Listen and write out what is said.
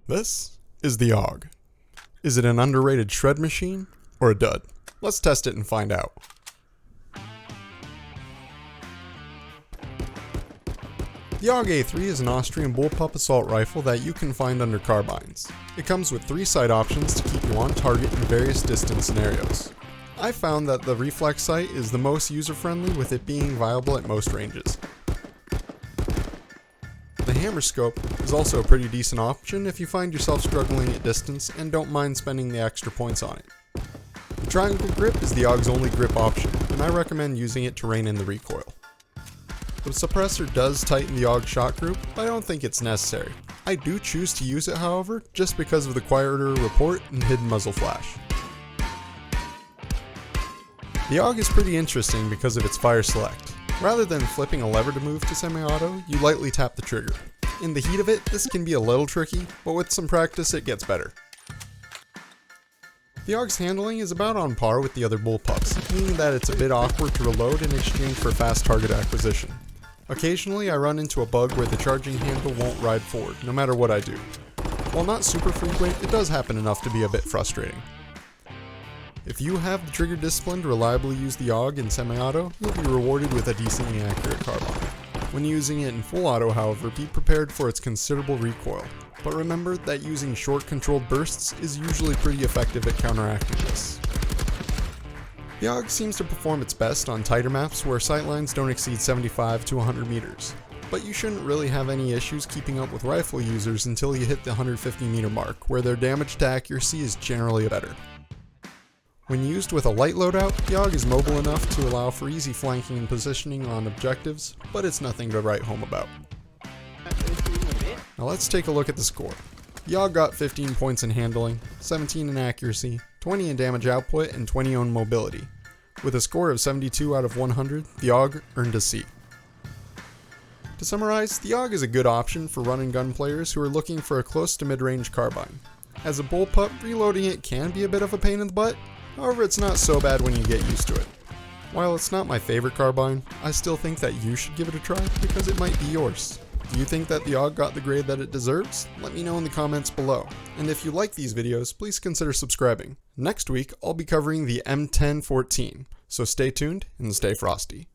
This is the AUG. Is it an underrated shred machine or a dud? Let's test it and find out. The AUG-A3 is an Austrian bullpup assault rifle that you can find under carbines. It comes with 3 sight options to keep you on target in various distance scenarios. I found that the Reflex Sight is the most user-friendly, with it being viable at most ranges. The HAMR Scope is also a pretty decent option if you find yourself struggling at distance and don't mind spending the extra points on it. The triangle grip is the AUG's only grip option, and I recommend using it to rein in the recoil. The suppressor does tighten the AUG shot group, but I don't think it's necessary. I do choose to use it, however, just because of the quieter report and hidden muzzle flash. The AUG is pretty interesting because of its fire select. Rather than flipping a lever to move to semi-auto, you lightly tap the trigger. In the heat of it, this can be a little tricky, but with some practice it gets better. The AUG's handling is about on par with the other bullpups, meaning that it's a bit awkward to reload in exchange for fast target acquisition. Occasionally I run into a bug where the charging handle won't ride forward, no matter what I do. While not super frequent, it does happen enough to be a bit frustrating. If you have the trigger discipline to reliably use the AUG in semi-auto, you'll be rewarded with a decently accurate carbine. When using it in full auto, however, be prepared for its considerable recoil, but remember that using short controlled bursts is usually pretty effective at counteracting this. The AUG seems to perform its best on tighter maps where sightlines don't exceed 75 to 100 meters, but you shouldn't really have any issues keeping up with rifle users until you hit the 150 meter mark, where their damage to accuracy is generally better. When used with a light loadout, the AUG is mobile enough to allow for easy flanking and positioning on objectives, but it's nothing to write home about. Now let's take a look at the score. The AUG got 15 points in handling, 17 in accuracy, 20 in damage output, and 20 on mobility. With a score of 72 out of 100, the AUG earned a C. To summarize, the AUG is a good option for run and gun players who are looking for a close to mid-range carbine. As a bullpup, reloading it can be a bit of a pain in the butt. However, it's not so bad when you get used to it. While it's not my favorite carbine, I still think that you should give it a try because it might be yours. Do you think that the AUG got the grade that it deserves? Let me know in the comments below. And if you like these videos, please consider subscribing. Next week, I'll be covering the M1014, so stay tuned and stay frosty.